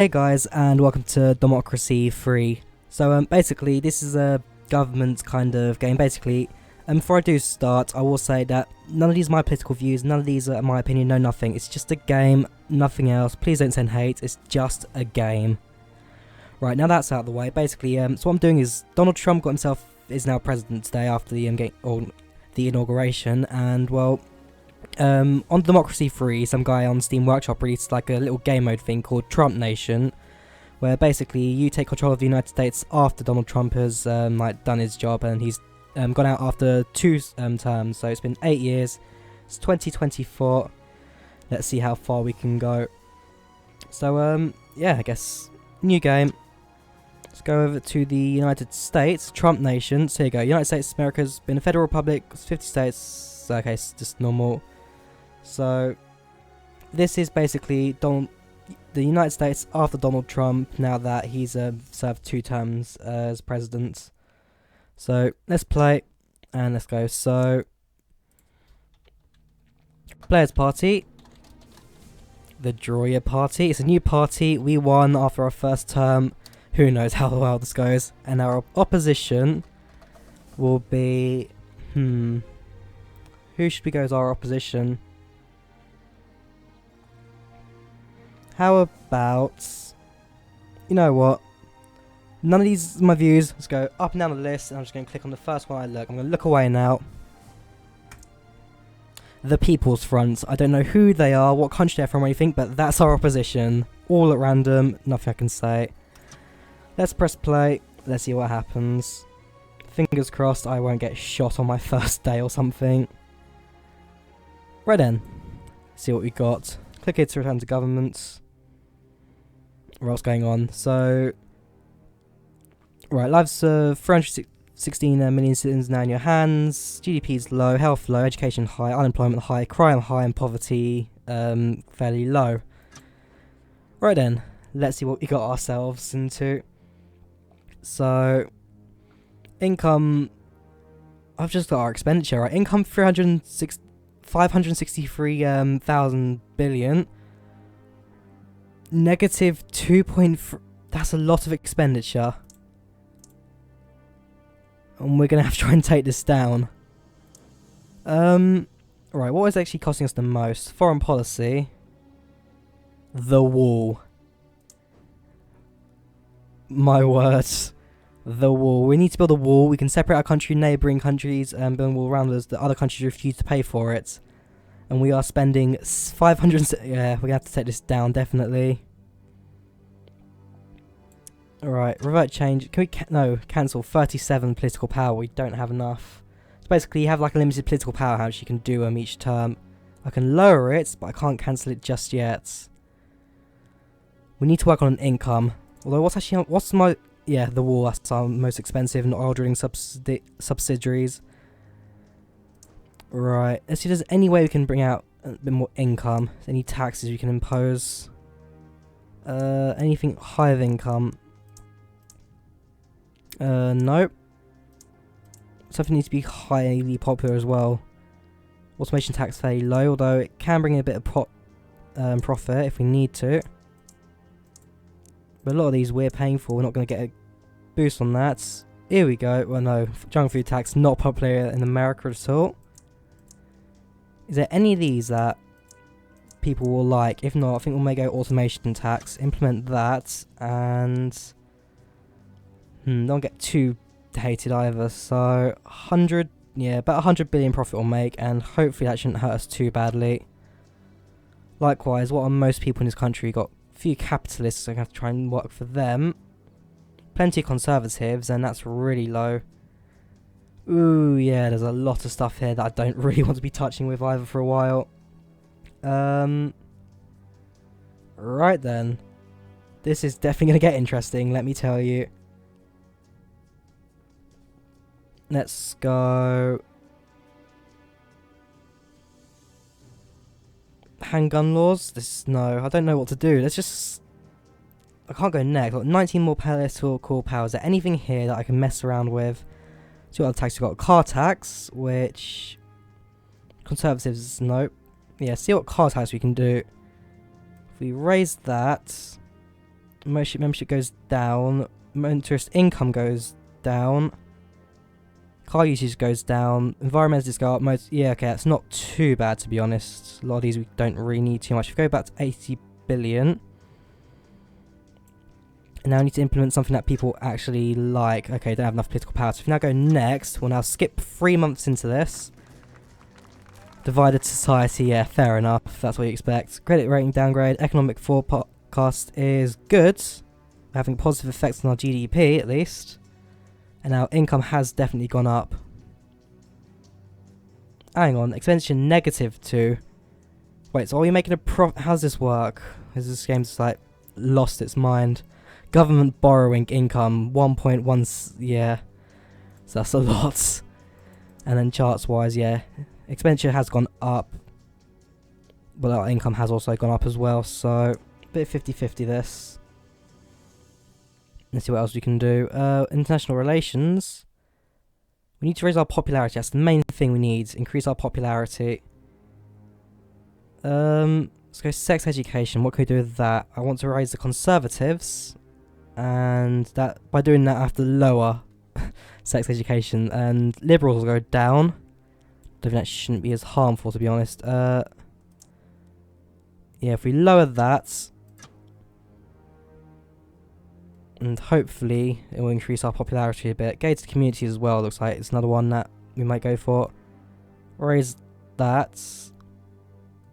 Hey guys, and welcome to Democracy 3. So basically this is a government kind of game. Basically, before I do start, I will say that none of these are my political views, none of these are my opinion, no nothing. It's just a game, nothing else. Please don't send hate, it's just a game. Right, now that's out of the way, basically, so what I'm doing is Donald Trump got himself, is now president today after the the inauguration, and well, on Democracy 3, some guy on Steam Workshop released like a little game mode thing called Trump Nation, where basically you take control of the United States after Donald Trump has done his job, and he's gone out after two terms. So it's been 8 years. It's 2024. Let's see how far we can go. So yeah, I guess new game. Let's go over to the United States, Trump Nation. So here you go. United States of America's been a federal republic. 50 states. Okay, it's just normal. So this is basically the United States after Donald Trump, now that he's served 2 terms as president. So let's play and let's go. So Players Party, the Droya Party. It's a new party. We won after our first term. Who knows how well this goes. And our opposition will be who should we go as our opposition? How about, you know what, none of these are my views. Let's go up and down the list, and I'm just going to click on the first one I look. I'm going to look away now. The People's Front. I don't know who they are, what country they're from or anything, but that's our opposition. All at random, nothing I can say. Let's press play, let's see what happens. Fingers crossed I won't get shot on my first day or something. Right then, see what we got. Click here to return to government. What's going on? So, right, lives of 316 million citizens now in your hands. GDP is low, health low, education high, unemployment high, crime high, and poverty fairly low. Right then, let's see what we got ourselves into. So, income. I've just got our expenditure, right? Income 563,000 billion. Negative 2.3. That's a lot of expenditure. And we're going to have to try and take this down. Right, what is actually costing us the most? Foreign policy. The wall. My words. The wall. We need to build a wall. We can separate our country, neighbouring countries, and build a wall around us. The other countries refuse to pay for it. And we are spending 500... Yeah, we're going to have to take this down, definitely. Alright, revert change. Can we... No, cancel 37 political power. We don't have enough. So basically, you have like a limited political power how much you can do each term. I can lower it, but I can't cancel it just yet. We need to work on an income. Although, what's my... Yeah, the wall. That's our most expensive, and oil drilling subsidiaries. Right, let's see if there's any way we can bring out a bit more income. Any taxes we can impose. Anything high of income. Nope. Something needs to be highly popular as well. Automation tax fairly low, although it can bring in a bit of profit if we need to. But a lot of these we're paying for, we're not going to get a boost on that. Here we go. Well, no, junk food tax not popular in America at all. Is there any of these that people will like? If not, I think we'll make go automation tax, implement that, and don't get too hated either. So 100, yeah, about 100 billion profit will make, and hopefully that shouldn't hurt us too badly. Likewise, what are most people in this country? Got a few capitalists, so I have to try and work for them. Plenty of conservatives, and that's really low. Ooh, yeah, there's a lot of stuff here that I don't really want to be touching with either for a while. Right then. This is definitely going to get interesting, let me tell you. Let's go. Handgun laws? No, I don't know what to do. Let's just... I can't go next. I've got 19 more political powers. Is there anything here that I can mess around with? See what other tax we've got. Car tax, which... Conservatives, nope. Yeah, see what car tax we can do. If we raise that... Membership goes down. Motorist income goes down. Car usage goes down. Environmentalists go up. Yeah, okay, that's not too bad, to be honest. A lot of these we don't really need too much. If we go back to 80 billion. And now we need to implement something that people actually like. Okay, don't have enough political power. So if we now go next, we'll now skip 3 months into this. Divided society, yeah, fair enough. That's what you expect. Credit rating downgrade. Economic forecast is good. Having positive effects on our GDP, at least. And our income has definitely gone up. Hang on, expenditure -2. Wait, so are we making a profit? How's this work? Is this game just like lost its mind? Government borrowing income 1.1, yeah. So that's a lot. And then charts wise, yeah. Expenditure has gone up. But our income has also gone up as well, so a bit 50-50 this. Let's see what else we can do. International relations. We need to raise our popularity. That's the main thing we need. Increase our popularity. Let's go sex education. What can we do with that? I want to raise the conservatives. And that by doing that I have to lower sex education. And liberals will go down. I think that shouldn't be as harmful, to be honest. Yeah, if we lower that, and hopefully it will increase our popularity a bit. Gated communities as well, looks like it's another one that we might go for. Raise that.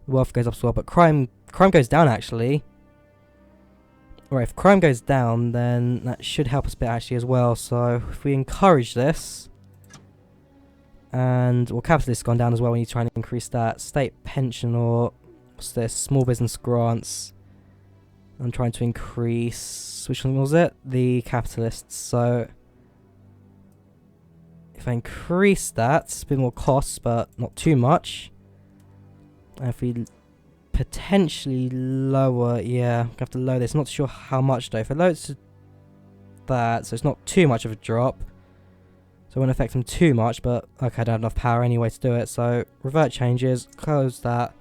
Wealth goes up as well, but crime goes down actually. Alright, if crime goes down, then that should help us a bit actually as well. So if we encourage this, and well, capitalist gone down as well. We need to try and increase that. State pension, or what's this? Small business grants. I'm trying to increase, which one was it? The capitalists. So if I increase that, it's a bit more costs, but not too much. And if we potentially lower, yeah, I'm gonna have to lower this. Not sure how much though. If I lower it to that, so it's not too much of a drop. So it won't affect them too much, but okay, I don't have enough power anyway to do it. So revert changes, close that.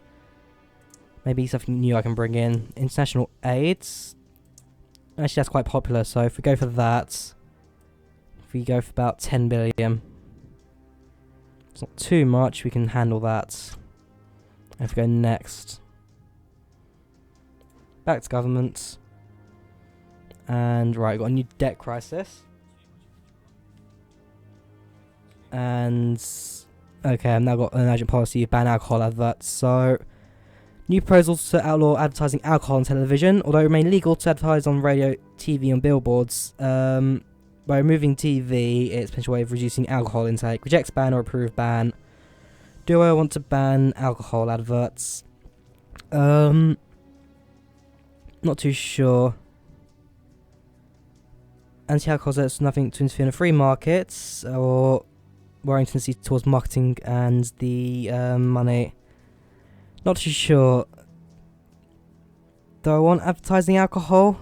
Maybe something new I can bring in. International aids. Actually, that's quite popular. So if we go for that, if we go for about 10 billion, it's not too much. We can handle that. And if we go next, back to government. And right, got a new debt crisis. And okay, I've now got an urgent policy to ban alcohol adverts. So new proposals to outlaw advertising alcohol on television, although it remain legal to advertise on radio, TV and billboards. By removing TV, it's a potential way of reducing alcohol intake. Rejects ban or approve ban. Do I want to ban alcohol adverts? Not too sure. Anti-alcohol says nothing to interfere in a free market, or worrying tendency towards marketing and the money. Not too sure. Do I want advertising alcohol?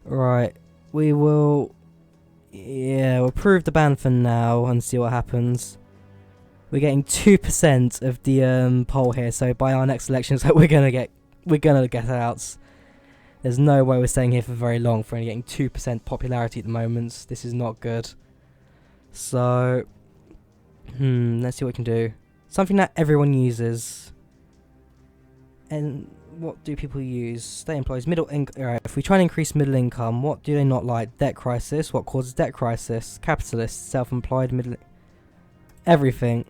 Right. We will... yeah, we'll approve the ban for now and see what happens. We're getting 2% of the poll here, so by our next elections we're gonna get out. There's no way we're staying here for very long for only getting 2% popularity at the moment. This is not good. So let's see what we can do. Something that everyone uses. And what do people use? State employees, middle income. Alright, if we try and increase middle income, what do they not like? Debt crisis. What causes debt crisis? Capitalists, self-employed, everything.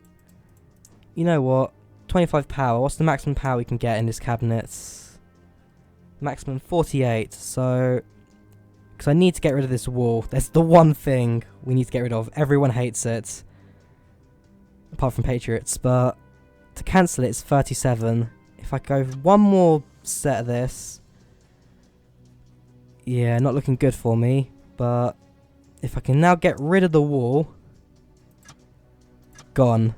You know what? 25 power. What's the maximum power we can get in this cabinet? Maximum 48. So, because I need to get rid of this wall. That's the one thing we need to get rid of. Everyone hates it. Apart from Patriots, but to cancel it, it's 37. If I go one more set of this, yeah, not looking good for me. But if I can now get rid of the wall, gone.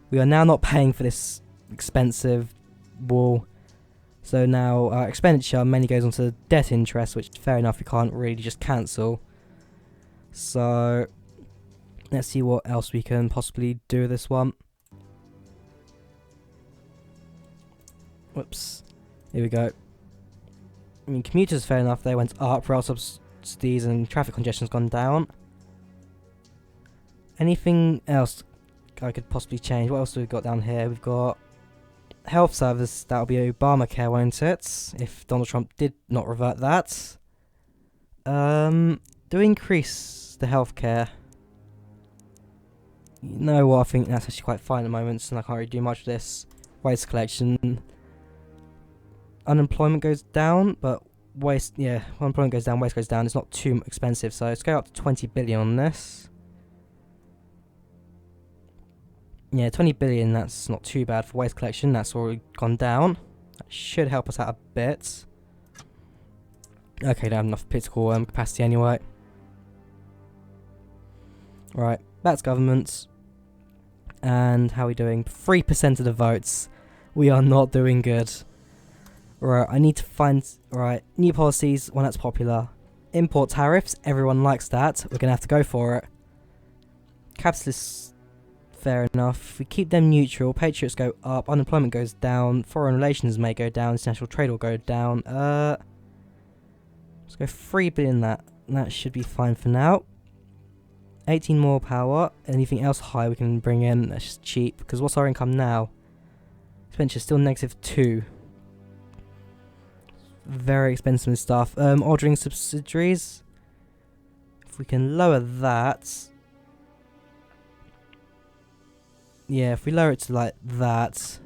We are now not paying for this expensive wall. So now our expenditure mainly goes onto debt interest, which fair enough, we can't really just cancel. So let's see what else we can possibly do with this one. Whoops. Here we go. I mean, commuters, fair enough, they went up. Rail subsidies and traffic congestion's gone down. Anything else I could possibly change? What else have we got down here? We've got health service. That'll be Obamacare, won't it? If Donald Trump did not revert that. Do we increase the healthcare? You know what? I think that's actually quite fine at the moment, and I can't really do much with this. Waste collection. Unemployment goes down, but unemployment goes down, waste goes down. It's not too expensive, so let's go up to 20 billion on this. Yeah, 20 billion, that's not too bad for waste collection. That's already gone down. That should help us out a bit. Okay, don't have enough political capacity anyway. Right, that's government. And how are we doing? 3% of the votes. We are not doing good. Right, I need to find... Right, new policies, one that's popular. Import tariffs, everyone likes that. We're going to have to go for it. Capitalists, fair enough. We keep them neutral. Patriots go up. Unemployment goes down. Foreign relations may go down. International trade will go down. Let's go 3 billion that. That should be fine for now. 18 more power. Anything else high we can bring in? That's just cheap. Because what's our income now? Expenditure still -2. Very expensive stuff. Ordering subsidiaries. If we can lower that. Yeah, if we lower it to like that.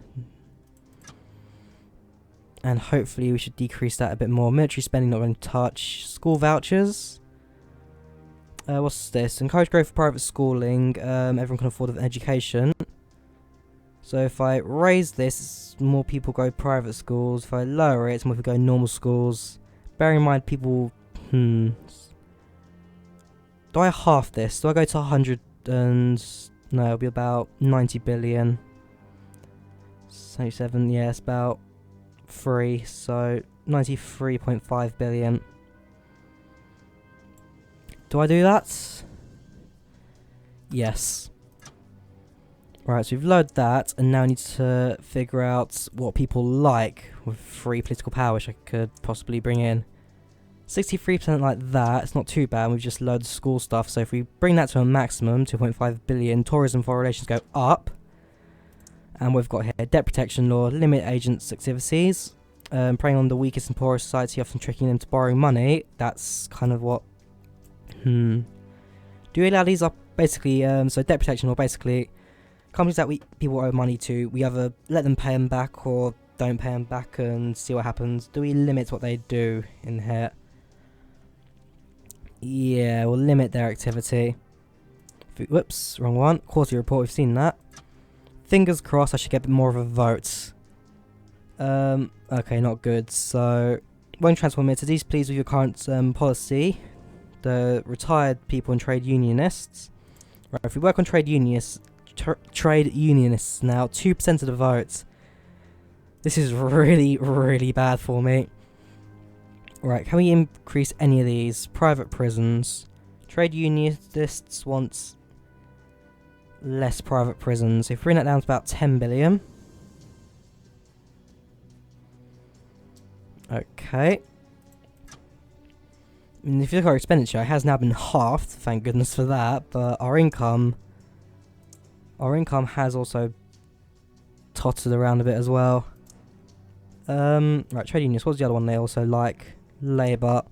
And hopefully we should decrease that a bit more. Military spending not going to touch. School vouchers. What's this? Encourage growth of private schooling. Everyone can afford an education. So if I raise this, more people go private schools. If I lower it, more people go normal schools. Bearing in mind people... Do I half this? Do I go to 100 and... No, it'll be about 90 billion. 77, yeah, it's about 3. So 93.5 billion. Do I do that? Yes. Right, so we've loaded that, and now I need to figure out what people like with free political power, which I could possibly bring in. 63% like that, it's not too bad, we've just loaded school stuff, so if we bring that to a maximum, 2.5 billion, tourism, foreign relations go up. And we've got here, debt protection law, limit agents' activities, preying on the weakest and poorest society, often tricking them to borrowing money. That's kind of what... Do we allow these up? Basically, so debt protection law, basically... Companies that people owe money to, we either let them pay them back or don't pay them back and see what happens. Do we limit what they do in here? Yeah, we'll limit their activity. Whoops, wrong one. Quarterly report, we've seen that. Fingers crossed I should get a bit more of a vote. Okay, not good. So, won't transform entities, please with your current policy. The retired people and trade unionists. Right, if we work on trade unionists now, 2% of the votes. This is really, really bad for me. Right, can we increase any of these? Private prisons. Trade unionists want less private prisons. If we bring that down to about 10 billion. Okay. I mean, if you look at our expenditure, it has now been halved, thank goodness for that, but our income has also tottered around a bit as well. Right, trade unions. What's the other one they also like? Labour.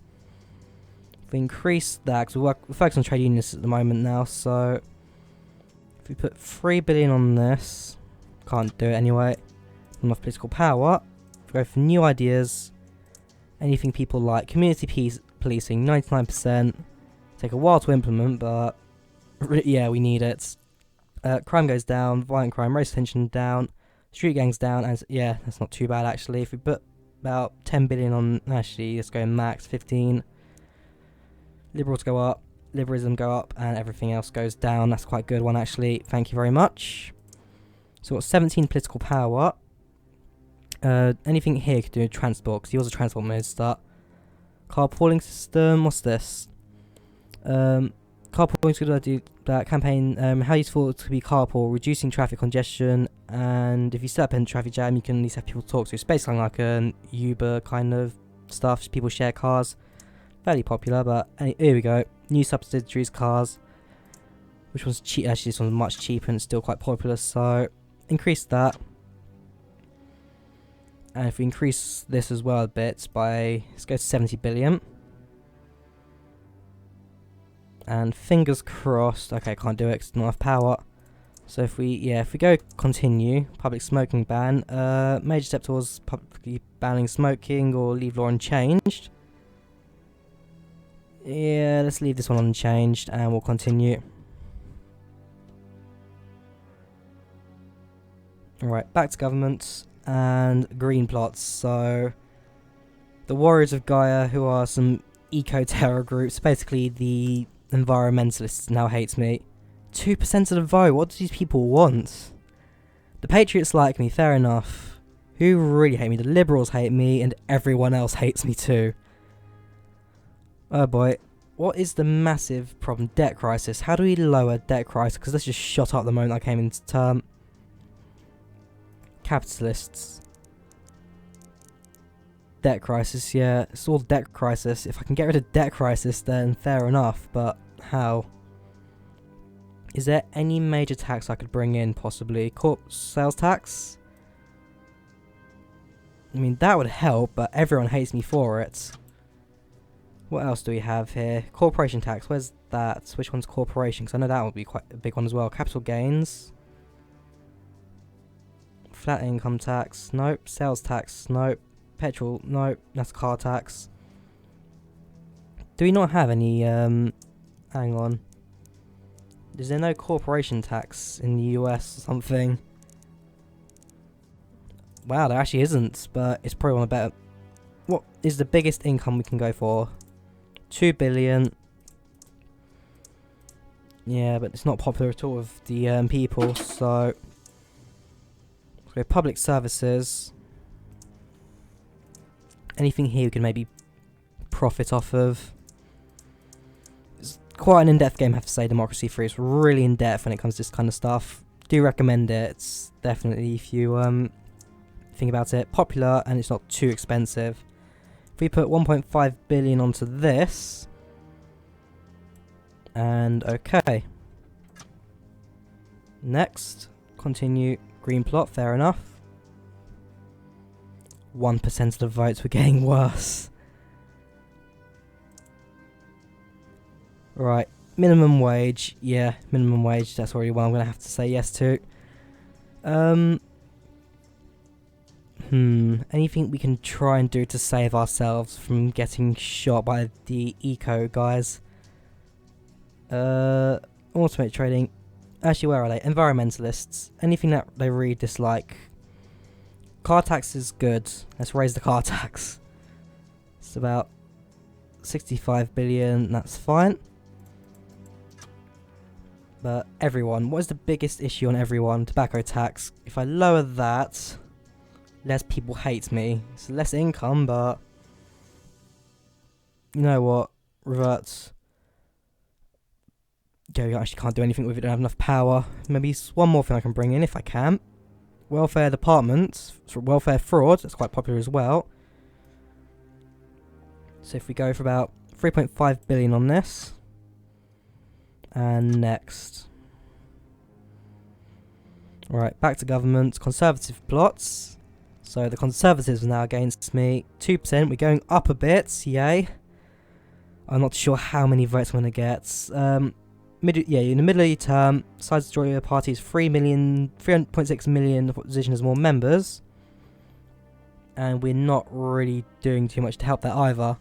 If we increase that, because we're focusing on trade unions at the moment now, so if we put 3 billion on this, can't do it anyway. Enough political power. If we go for new ideas, anything people like, community policing, 99%. Take a while to implement, but yeah, we need it. Crime goes down, violent crime, race tension down, street gangs down, and yeah, that's not too bad actually. If we put about 10 billion on, actually, let's go max 15. Liberals go up, liberalism go up, and everything else goes down. That's quite a good one actually. Thank you very much. So we've got 17 political power. Anything here could do with transport, because he was a transport minister. Carpooling system, what's this? Carpooling is going to do that campaign. How useful it to be carpool, reducing traffic congestion, and if you set up in a traffic jam, you can at least have people talk to. It's basically like an Uber kind of stuff. People share cars. Fairly popular, but here we go. New subsidiaries cars. Which one's cheap? Actually, this one's much cheaper and still quite popular. So increase that. And if we increase this as well a bit by, let's go to 70 billion. And fingers crossed. Okay, can't do it because not enough power. So if we go continue, public smoking ban, major step towards publicly banning smoking or leave law unchanged. Yeah, let's leave this one unchanged and we'll continue. Alright, back to government and green plots. So the Warriors of Gaia, who are some eco-terror groups, basically the environmentalists now hates me. 2% of the vote, what do these people want? The Patriots like me, fair enough. Who really hate me? The Liberals hate me and everyone else hates me too. Oh boy. What is the massive problem? Debt crisis. How do we lower debt crisis? Because this just shot up the moment I came into term. Capitalists. Debt crisis, yeah. It's all debt crisis. If I can get rid of debt crisis then fair enough, but how? Is there any major tax I could bring in, possibly? Sales tax? I mean, that would help, but everyone hates me for it. What else do we have here? Corporation tax, where's that? Which one's corporation? Because I know that would be quite a big one as well. Capital gains. Flat income tax, nope. Sales tax, nope. Petrol, nope. That's car tax. Do we not have any, hang on. Is there no corporation tax in the US or something? Wow, there actually isn't, but it's probably one of the better. What is the biggest income we can go for? 2 billion. Yeah, but it's not popular at all with the people, so. Okay, public services. Anything here we can maybe profit off of. Quite an in-depth game, I have to say. Democracy 3 is really in-depth when it comes to this kind of stuff. Do recommend it. It's definitely, if you think about it, popular and it's not too expensive. If we put 1.5 billion onto this, and okay. Next, continue green plot. Fair enough. 1% of the votes were getting worse. Right, minimum wage. Yeah, minimum wage. That's already one I'm going to have to say yes to. Anything we can try and do to save ourselves from getting shot by the eco guys? Automate trading. Actually, where are they? Environmentalists. Anything that they really dislike. Car tax is good. Let's raise the car tax. It's about 65 billion. That's fine. But everyone, what is the biggest issue on everyone? Tobacco tax. If I lower that, less people hate me. It's less income, but you know what? Reverts. You actually can't do anything with it. Don't have enough power. Maybe one more thing I can bring in if I can. Welfare department. Welfare fraud. That's quite popular as well. So if we go for about 3.5 billion on this. And next. Alright, back to government. Conservative plots. So the Conservatives are now against me. 2%. We're going up a bit. Yay. I'm not sure how many votes I'm going to get. In the middle of the term, size of the party is 3.6 million. The opposition has more members. And we're not really doing too much to help that either.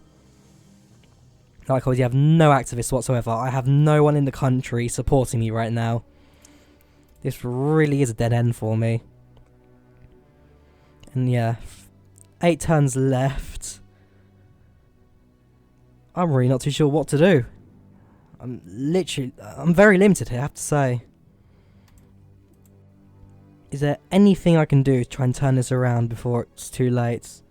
Like I always have no activists whatsoever. I have no one in the country supporting me right now. This really is a dead end for me. And yeah, 8 turns left. I'm really not too sure what to do. I'm very limited here, I have to say. Is there anything I can do to try and turn this around before it's too late?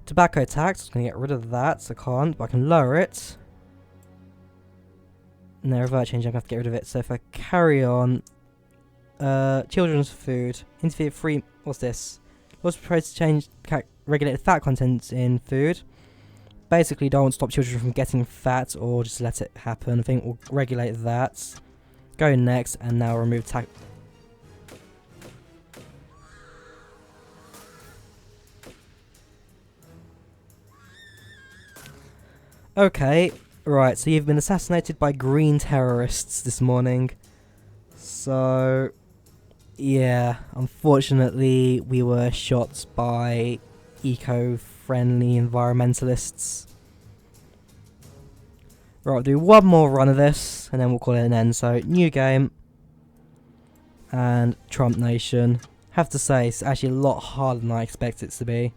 Tobacco tax, I'm going to get rid of that, so I can't, but I can lower it. No, revert change, I'm going to have to get rid of it. So if I carry on, children's food, interfere free, what's this? Laws proposed to change regulated fat content in food. basically don't stop children from getting fat or just let it happen. I think we'll regulate that. Go next, and now remove tax. Okay, right, so you've been assassinated by green terrorists this morning. So, yeah, unfortunately we were shot by eco-friendly environmentalists. Right, we'll do one more run of this, and then we'll call it an end. So, new game, and Trump Nation. Have to say, it's actually a lot harder than I expected it to be.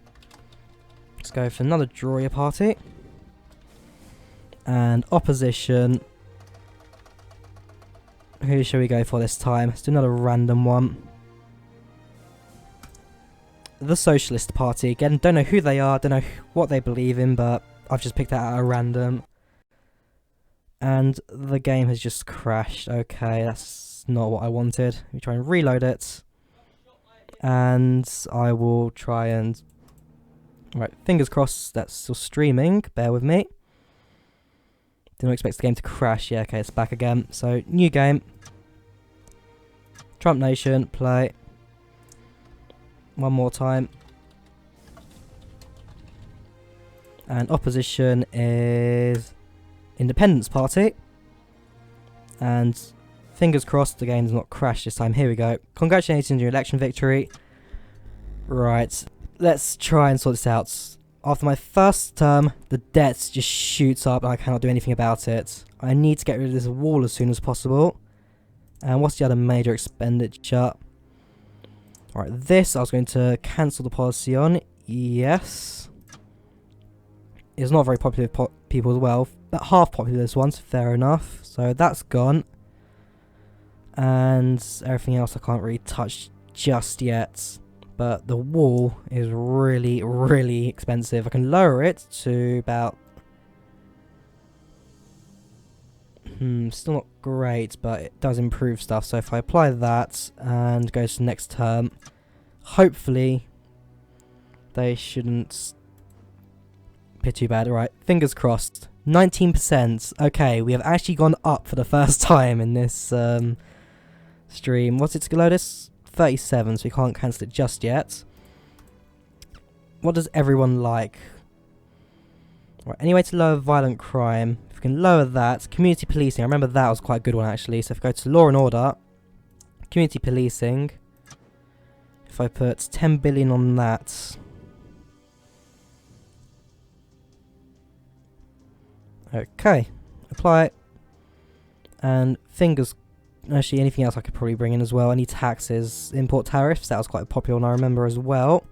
Let's go for another draw your party. And opposition. Who shall we go for this time? Let's do another random one. The Socialist Party. Again, don't know who they are, don't know what they believe in, but I've just picked that out at random. And the game has just crashed. Okay, that's not what I wanted. Let me try and reload it. And I will try and... Right, fingers crossed that's still streaming. Bear with me. Didn't expect the game to crash. Yeah, okay, it's back again. So, new game. Trump Nation, play. One more time. And opposition is Independence Party. And fingers crossed the game does not crash this time. Here we go. Congratulations on your election victory. Right, let's try and sort this out. After my first term, the debt just shoots up and I cannot do anything about it. I need to get rid of this wall as soon as possible. And what's the other major expenditure? Alright, this I was going to cancel the policy on. Yes. It's not very popular with people as well. But half popular this one's fair enough. So that's gone. And everything else I can't really touch just yet. But the wall is really, really expensive. I can lower it to about... still not great, but it does improve stuff. So if I apply that and go to next term, hopefully they shouldn't be too bad. Alright, fingers crossed. 19%. Okay, we have actually gone up for the first time in this stream. What's it to load this? 37, so we can't cancel it just yet. What does everyone like? Right, any way to lower violent crime? If we can lower that. Community policing, I remember that was quite a good one actually. So if I go to law and order, community policing, if I put 10 billion on that. Okay, apply. And fingers. Actually, anything else I could probably bring in as well. Any taxes, import tariffs, that was quite a popular one I remember as well.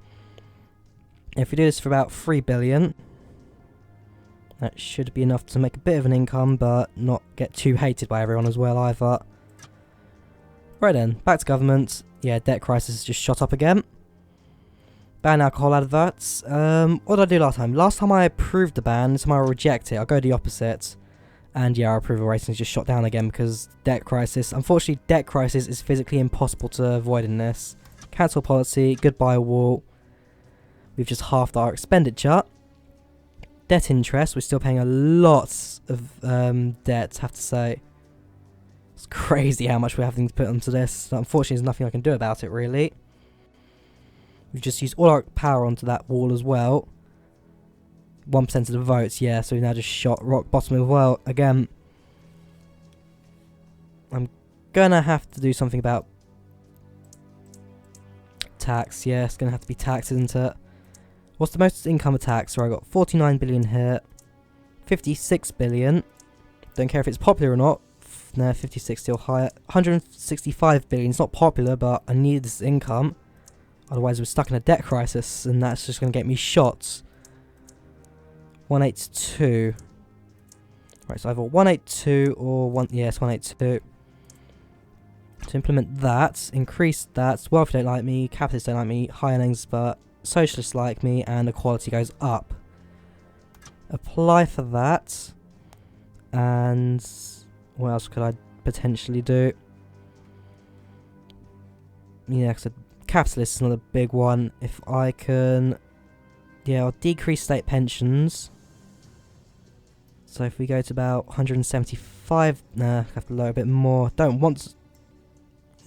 If we do this for about 3 billion, that should be enough to make a bit of an income, but not get too hated by everyone as well either. Right then, back to government. Yeah, debt crisis has just shot up again. Ban alcohol adverts. What did I do last time? Last time I approved the ban, this time I reject it. I'll go the opposite. And yeah, our approval rating is just shot down again because debt crisis. Unfortunately, debt crisis is physically impossible to avoid in this. Cancel policy, goodbye wall. We've just halved our expenditure. Debt interest, we're still paying a lot of debt, have to say. It's crazy how much we're having to put onto this. Unfortunately, there's nothing I can do about it, really. We've just used all our power onto that wall as well. 1% of the votes, yeah, so we now just shot rock bottom as well. Again, I'm gonna have to do something about tax. Yeah, it's gonna have to be tax, isn't it? What's the most income tax? So I got 49 billion here, 56 billion. Don't care if it's popular or not. No, 56 still higher. 165 billion. It's not popular, but I need this income. Otherwise, we're stuck in a debt crisis, and that's just gonna get me shot. 182. Right, so either 182 or yes, 182. To implement that, increase that. Wealthy don't like me, capitalists don't like me, high earnings, but socialists like me, and equality goes up. Apply for that. And what else could I potentially do? Yeah, because capitalist is another big one. If I can... Yeah, I'll decrease state pensions. So if we go to about 175, nah, I have to lower a bit more. Don't want to,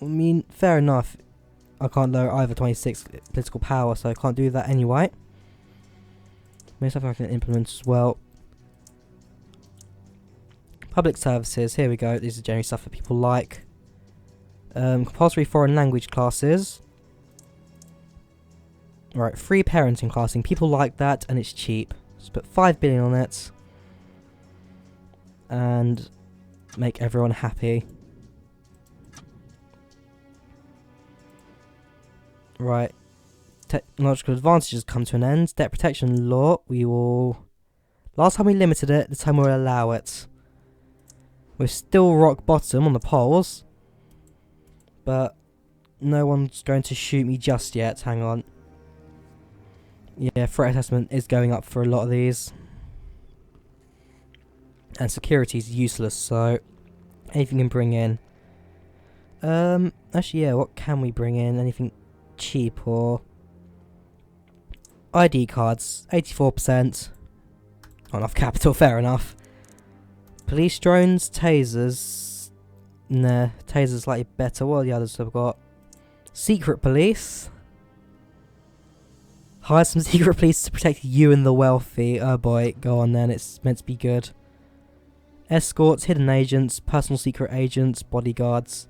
I mean, fair enough. I can't lower either 26 political power, so I can't do that anyway. Maybe something I can implement as well. Public services, here we go. These are generally stuff that people like. Compulsory foreign language classes. Right, free parenting classing. People like that, and it's cheap. Let's put 5 billion on it. And make everyone happy. Right. Technological advantages come to an end. Debt protection law, we will... Last time we limited it, this time we'll allow it. We're still rock bottom on the polls. But no one's going to shoot me just yet. Hang on. Yeah, threat assessment is going up for a lot of these. And security is useless, so anything can bring in. Actually, yeah, what can we bring in? Anything cheap or... ID cards, 84%. Not enough capital, fair enough. Police drones, tasers. Nah, tasers slightly better. What are the others I've got? Secret police. Hire some secret police to protect you and the wealthy. Oh boy, go on then, it's meant to be good. Escorts, hidden agents, personal secret agents, bodyguards.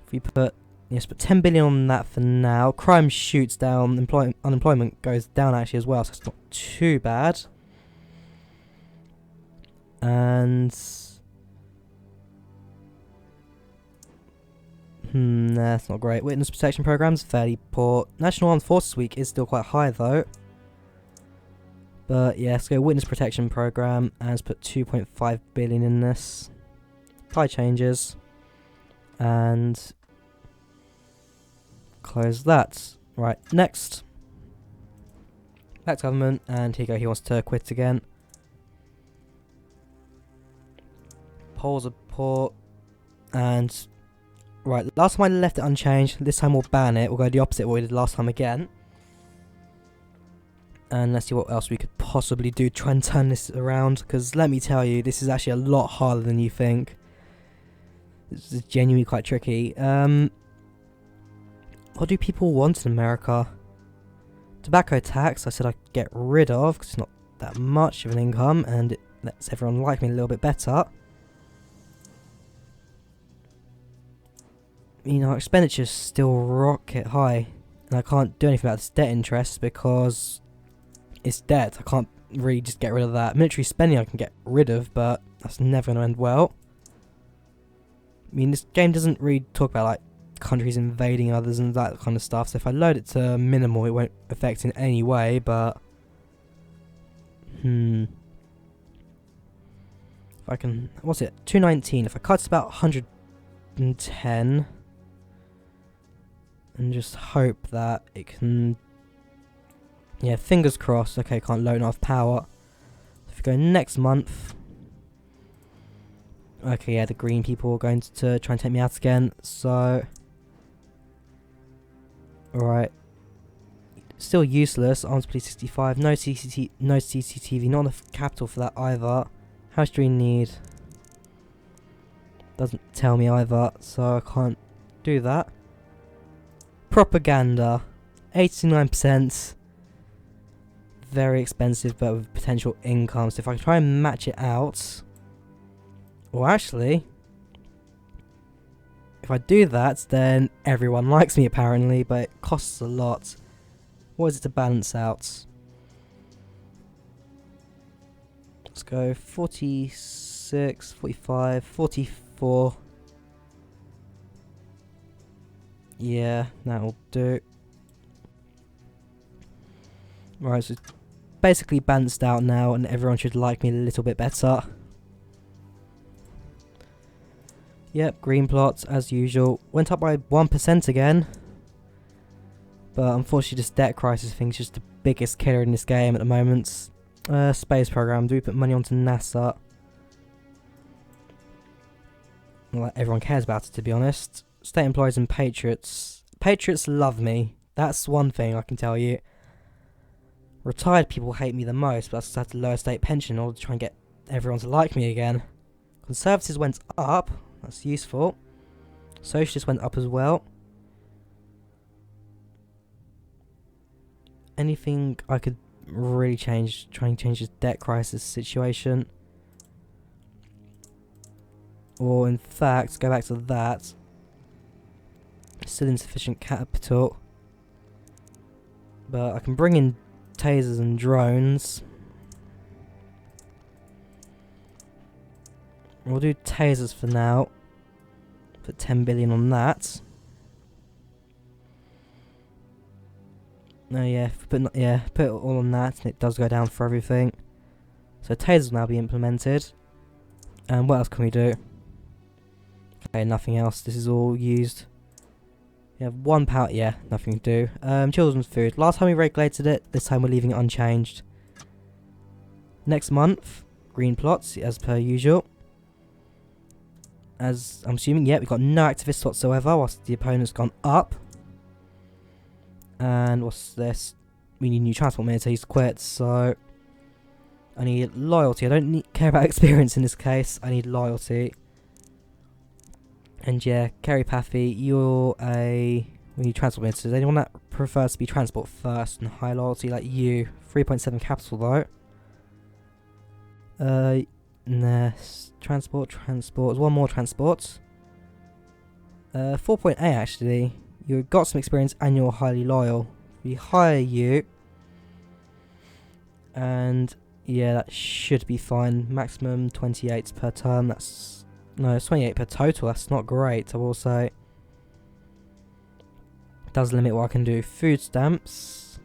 If we put... Yes, but 10 billion on that for now. Crime shoots down, unemployment goes down actually as well, so it's not too bad. And... nah, that's not great. Witness protection programs, fairly poor. National Armed Forces Week is still quite high though. But yeah, let's go witness protection program and let's put 2.5 billion in this. Apply changes. And close that. Right, next. Back to government, and here you go, he wants to quit again. Polls are poor. And right, last time I left it unchanged, this time we'll ban it. We'll go the opposite of what we did last time again. And let's see what else we could possibly do to try and turn this around, because let me tell you, this is actually a lot harder than you think. This is genuinely quite tricky. What do people want in America? Tobacco tax, I said I'd get rid of, because it's not that much of an income, and it lets everyone like me a little bit better. You know, expenditures still rocket high, and I can't do anything about this debt interest because it's debt. I can't really just get rid of that. Military spending I can get rid of, but that's never going to end well. I mean, this game doesn't really talk about like countries invading others and that kind of stuff, so if I load it to minimal it won't affect in any way, but if I can, what's it, 219, if I cut it about 110 and just hope that it can, yeah, fingers crossed. Okay, can't load enough power. If we go next month, okay, yeah, the green people are going to try and take me out again, so alright, still useless. Arms police 65, no CCTV, not enough capital for that either. How much do we need? Doesn't tell me either, so I can't do that. Propaganda, 89%. Very expensive, but with potential income. So if I try and match it out, or actually, if I do that, then everyone likes me apparently, but it costs a lot. What is it to balance out? Let's go 46, 45, 44. Yeah, that'll do. Right, so it's basically balanced out now, and everyone should like me a little bit better. Yep, green plots, as usual. Went up by 1% again. But unfortunately, this debt crisis thing is just the biggest killer in this game at the moment. Space program, do we put money onto NASA? Well, everyone cares about it, to be honest. State employees and patriots. Patriots love me. That's one thing I can tell you. Retired people hate me the most, but I just have to lower state pension in order to try and get everyone to like me again. Conservatives went up. That's useful. Socialists went up as well. Anything I could really change, try and change this debt crisis situation. Or in fact, go back to that. Still insufficient capital. But I can bring in tasers and drones. We'll do tasers for now. Put 10 billion on that. No, yeah, put it all on that, and it does go down for everything. So tasers will now be implemented. And what else can we do? Okay, nothing else. This is all used. We have one power. Yeah, nothing to do. Children's food. Last time we regulated it. This time we're leaving it unchanged. Next month, green plots as per usual. As I'm assuming, yeah, we've got no activists whatsoever, whilst the opponent's gone up. And what's this? We need new transport ministers to quit, so I need loyalty. I don't care about experience in this case. I need loyalty. And yeah, Kerry Paffy, you're a... We need transport ministers. Anyone that prefers to be transport first and high loyalty like you. 3.7 capital though. Transport. One more transport. 4.8 actually. You've got some experience and you're highly loyal. We hire you. And yeah, that should be fine. Maximum 28 per term. That's... No, it's 28 per total. That's not great, I will say. Does limit what I can do. Food stamps.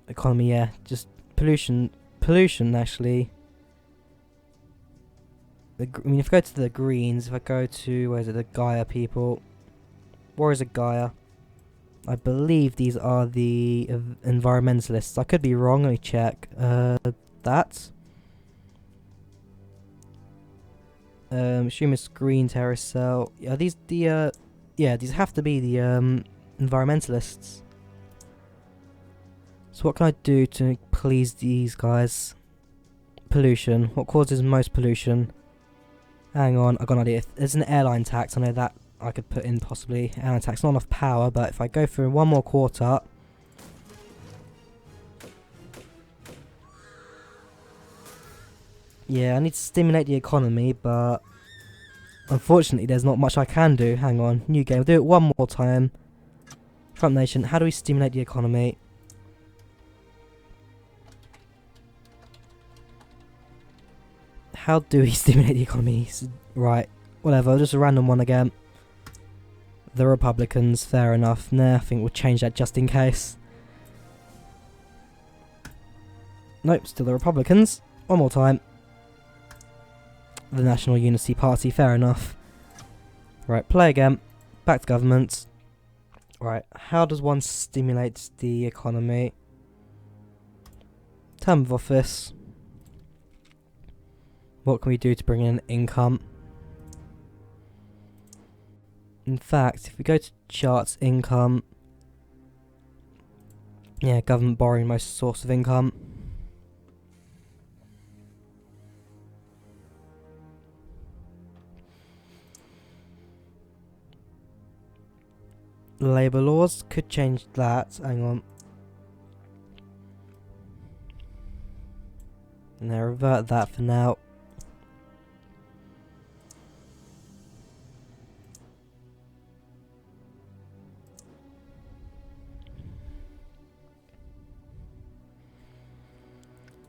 Economy, yeah. Just pollution actually. I mean, if I go to the Greens, if I go to, where is it, the Gaia people. Warriors of Gaia. I believe these are the environmentalists. I could be wrong, let me check. That. Assume it's Green Terrace Cell. Are these the, yeah, these have to be the, environmentalists. So what can I do to please these guys? Pollution. What causes most pollution? Hang on, I've got an idea. There's an airline tax, I know that I could put in possibly. Airline tax, not enough power, but if I go for one more quarter... Yeah, I need to stimulate the economy, but... Unfortunately, there's not much I can do. Hang on, new game. We'll do it one more time. Trump Nation, how do we stimulate the economy? How do we stimulate the economy? Right, whatever, just a random one again. The Republicans, fair enough. Nah, I think we'll change that just in case. Nope, still the Republicans. One more time. The National Unity Party, fair enough. Right, play again. Back to government. Right, how does one stimulate the economy? Term of office. What can we do to bring in income? In fact, if we go to charts, income... Yeah, government borrowing, most source of income. Labour laws could change that. Hang on. And then revert that for now.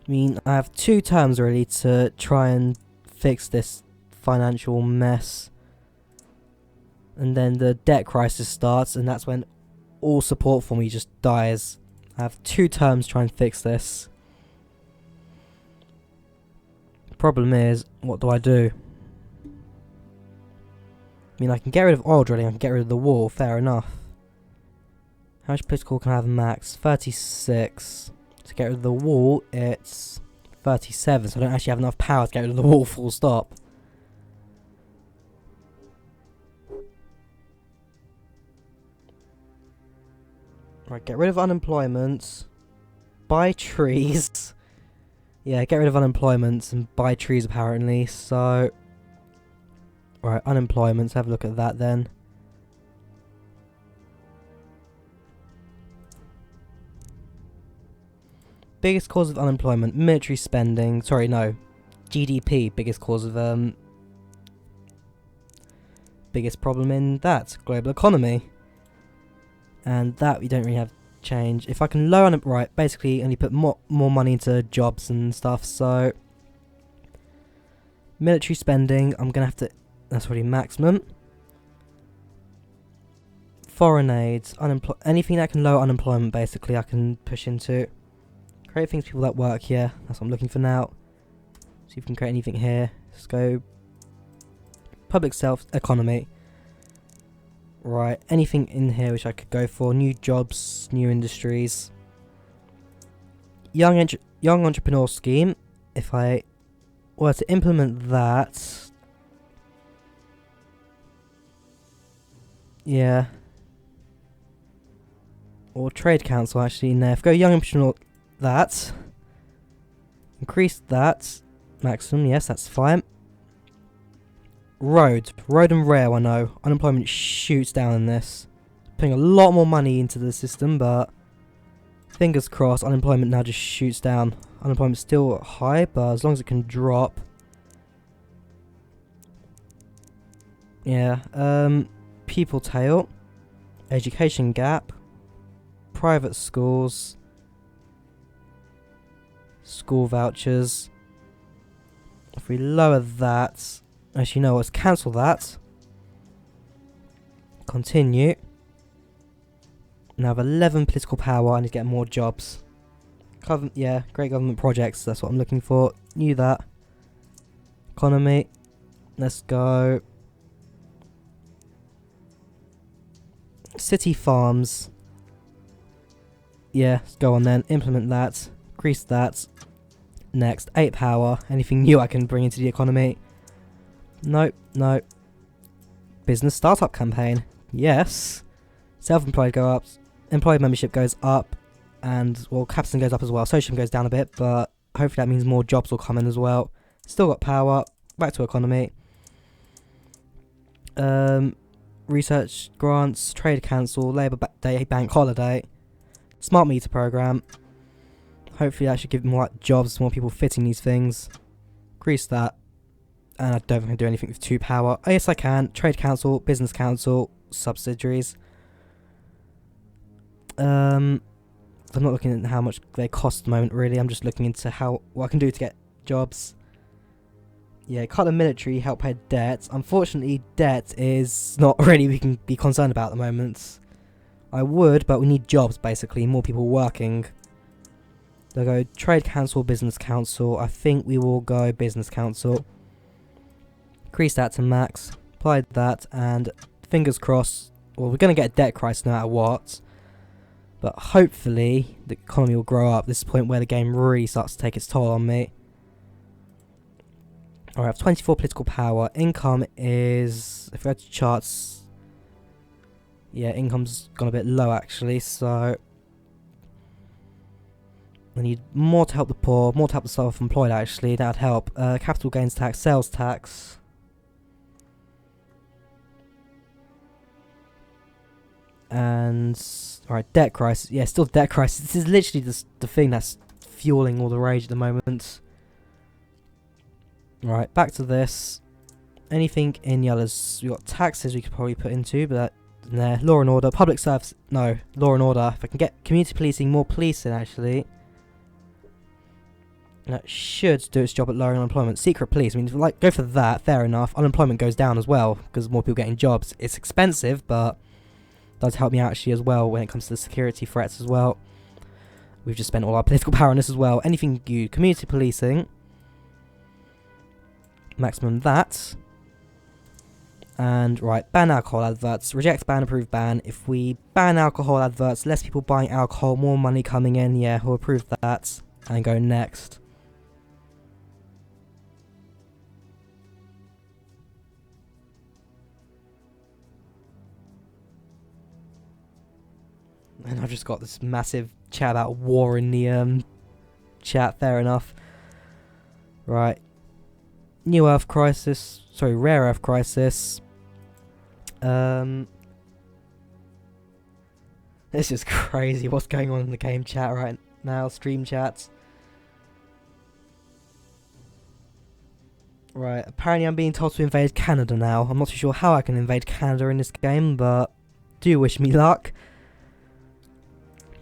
I mean, I have 2 terms really to try and fix this financial mess. And then the debt crisis starts, and that's when all support for me just dies. I have 2 terms to try and fix this. Problem is, what do I do? I mean, I can get rid of oil drilling, I can get rid of the wall, fair enough. How much political can I have max? 36. To get rid of the wall, it's 37, so I don't actually have enough power to get rid of the wall, full stop. Right, get rid of unemployment. buy trees. Yeah, get rid of unemployment and buy trees apparently. So, right, unemployment. Let's have a look at that then. Biggest cause of unemployment, military spending. Sorry, no, GDP. Biggest cause of biggest problem in that global economy. And that we don't really have change. If I can lower right, basically only put more money into jobs and stuff. So military spending, I'm gonna have to. That's already maximum. Foreign aids, anything that can lower unemployment. Basically, I can push into. Create things, people that work here. That's what I'm looking for now. See if we can create anything here. Let's go. Public economy. Right, anything in here which I could go for. New jobs, new industries. Young entrepreneur scheme. If I were to implement that. Yeah. Or trade council actually in there. If I go young entrepreneur, that. Increase that. Maximum, yes, that's fine. Road and rail, I know. Unemployment shoots down in this. Putting a lot more money into the system, but fingers crossed, unemployment now just shoots down. Unemployment's still high, but as long as it can drop. Yeah, people tail. Education gap. Private schools. School vouchers. If we lower that. Actually, no, let's cancel that. Continue. Now I have 11 political power. I need to get more jobs. Yeah, great government projects. That's what I'm looking for. Knew that. Economy. Let's go. City farms. Yeah, let's go on then. Implement that. Increase that. Next. 8 power. Anything new I can bring into the economy. Nope, no. Business startup campaign. Yes. Self-employed go up. Employee membership goes up. And, well, capitalism goes up as well. Socialism goes down a bit, but hopefully that means more jobs will come in as well. Still got power. Back to economy. Research grants. Trade council. Labour Day bank holiday. Smart meter program. Hopefully that should give more jobs, more people fitting these things. Increase that. And I don't think I can do anything with 2 power. Oh, yes, I can. Trade council, business council, subsidiaries. I'm not looking at how much they cost at the moment, really. I'm just looking into what I can do to get jobs. Yeah, cut the military, help pay debt. Unfortunately, debt is not really we can be concerned about at the moment. I would, but we need jobs, basically. More people working. They'll go trade council, business council. I think we will go business council. Increase that to max, applied that, and fingers crossed, well, we're going to get a debt crisis no matter what, but hopefully the economy will grow up. This is the point where the game really starts to take its toll on me. Alright, I have 24 political power. Income is, if we go to charts, yeah, income's gone a bit low actually, so I need more to help the poor, more to help the self-employed actually, that'd help. Capital gains tax, sales tax. And alright, debt crisis. Yeah, still debt crisis. This is literally the thing that's fueling all the rage at the moment. Right, back to this. Anything in the others? We got taxes we could probably put into, but that there. Law and order, public service. No, law and order. If I can get community policing, more policing actually. That should do its job at lowering unemployment. Secret police. I mean, like go for that. Fair enough. Unemployment goes down as well because more people getting jobs. It's expensive, but does help me out actually as well when it comes to the security threats as well. We've just spent all our political power on this as well. Anything you community policing. Maximum that. And right, ban alcohol adverts. Reject, ban, approve, ban. If we ban alcohol adverts, less people buying alcohol, more money coming in. Yeah, we'll approve that. And go next. And I've just got this massive chat about war in the chat. Fair enough. Right. New Earth Crisis. Sorry, Rare Earth Crisis. This is crazy what's going on in the game chat right now. Stream chats. Right, apparently I'm being told to invade Canada now. I'm not too sure how I can invade Canada in this game, but do wish me luck.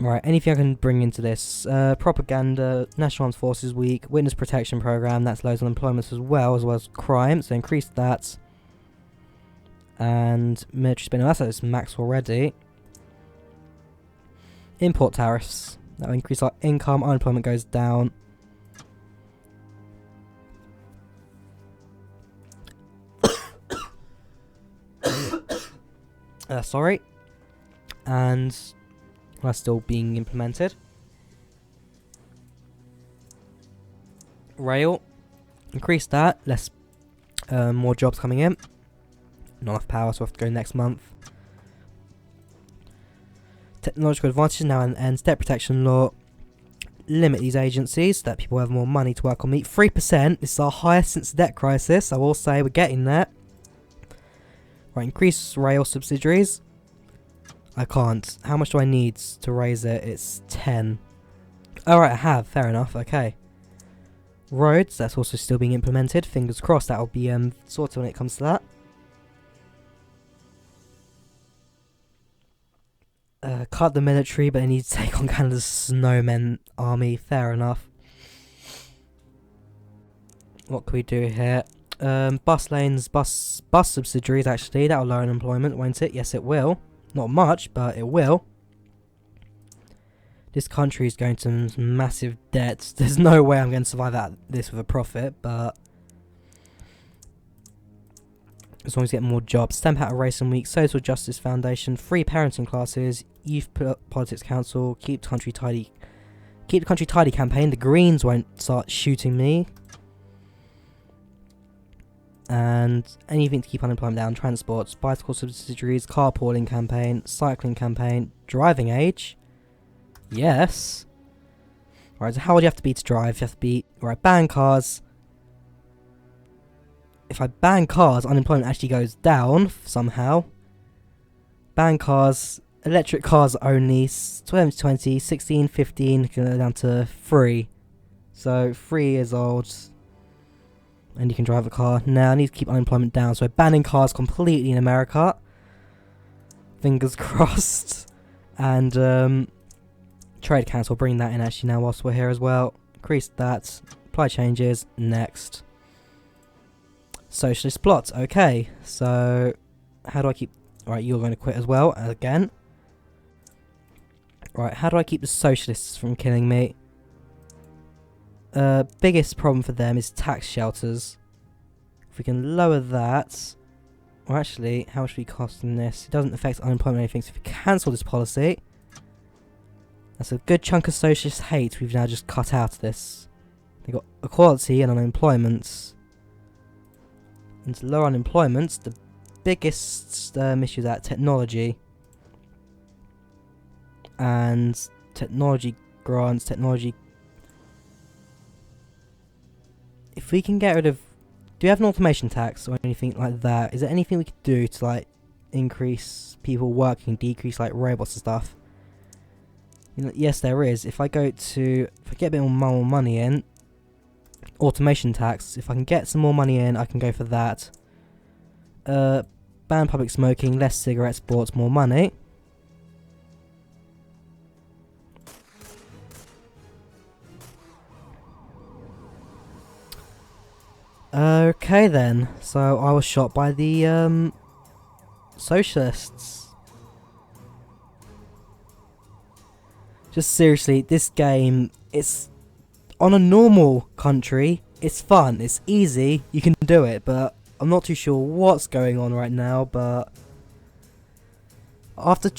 Right, anything I can bring into this. Propaganda, National Armed Forces Week, Witness Protection Program, that's loads of employment as well as crime, so increase that. And military spending, that's at its max already. Import tariffs, that'll increase our income, unemployment goes down. Sorry. And that's still being implemented. Rail, increase that, less, more jobs coming in. Not enough power, so I have to go next month. Technological advantages now ends. Debt protection law, limit these agencies so that people have more money to work on me. 3%, this is our highest since the debt crisis, I will say, we're getting there. Right, increase rail subsidiaries. I can't. How much do I need to raise it? It's 10. Alright, I have. Fair enough. Okay. Roads, that's also still being implemented. Fingers crossed that'll be sorted when it comes to that. Cut the military, but they need to take on Canada's snowmen army. Fair enough. What can we do here? Bus lanes, bus subsidiaries, actually. That'll lower unemployment, won't it? Yes, it will. Not much, but it will. This country is going to massive debts. There's no way I'm going to survive out this with a profit, but as long as we get more jobs. Stamp out a Racing Week, Social Justice Foundation, free parenting classes, Youth Politics Council, Keep the Country Tidy. Keep the Country Tidy campaign. The Greens won't start shooting me. And anything to keep unemployment down. Transports, bicycle subsidiaries, carpooling campaign, cycling campaign, driving age. Yes. Right, so how old do you have to be to drive? You have to be... Right, ban cars. If I ban cars, unemployment actually goes down somehow. Ban cars, electric cars only, 2020, 16, 15, go down to 3. So 3 years old. And you can drive a car. Now I need to keep unemployment down, so we're banning cars completely in America. Fingers crossed. And trade council, bring that in actually now whilst we're here as well. Increase that. Apply changes. Next. Socialist plot. Okay, so how do I keep... Right, you're going to quit as well, again. Right, how do I keep the socialists from killing me? Biggest problem for them is tax shelters. If we can lower that... Or actually, how much are we costing this? It doesn't affect unemployment or anything, so if we cancel this policy... That's a good chunk of socialist hate we've now just cut out of this. They've got equality and unemployment. And to lower unemployment, the biggest issue is that technology. And technology grants, technology... If we can get rid of... Do we have an automation tax or anything like that? Is there anything we could do to, like, increase people working, decrease, like, robots and stuff? You know, yes, there is. If I go to... If I get a bit more money in... Automation tax. If I can get some more money in, I can go for that. Ban public smoking, less cigarettes, bought more money. Okay then, so I was shot by the socialists. Just seriously, this game, it's on a normal country, it's fun, it's easy, you can do it, but I'm not too sure what's going on right now, but after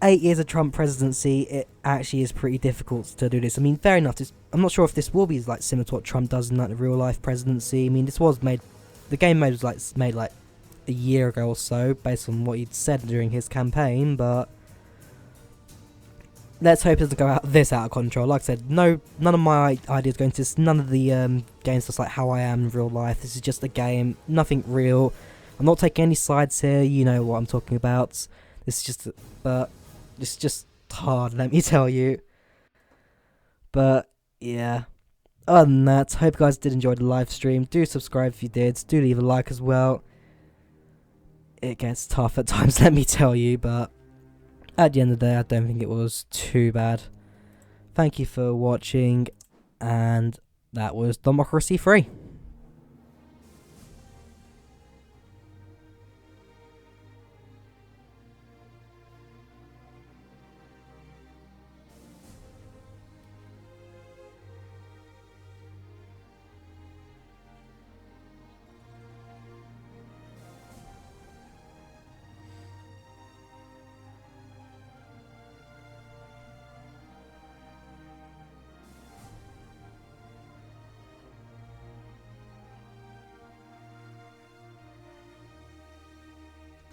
8 years of Trump presidency, it actually is pretty difficult to do this. I mean, fair enough, I'm not sure if this will be like similar to what Trump does in like the real life presidency. I mean, this was made, the game mode was made like a year ago or so, based on what he'd said during his campaign, but let's hope it doesn't go out of control. Like I said, none of my ideas go into this. None of the games just like how I am in real life. This is just a game, nothing real. I'm not taking any sides here. You know what I'm talking about. This is just, but it's just hard. Let me tell you. But yeah. Other than that, hope you guys did enjoy the live stream. Do subscribe if you did. Do leave a like as well. It gets tough at times, let me tell you, but at the end of the day, I don't think it was too bad. Thank you for watching, and that was Democracy Free.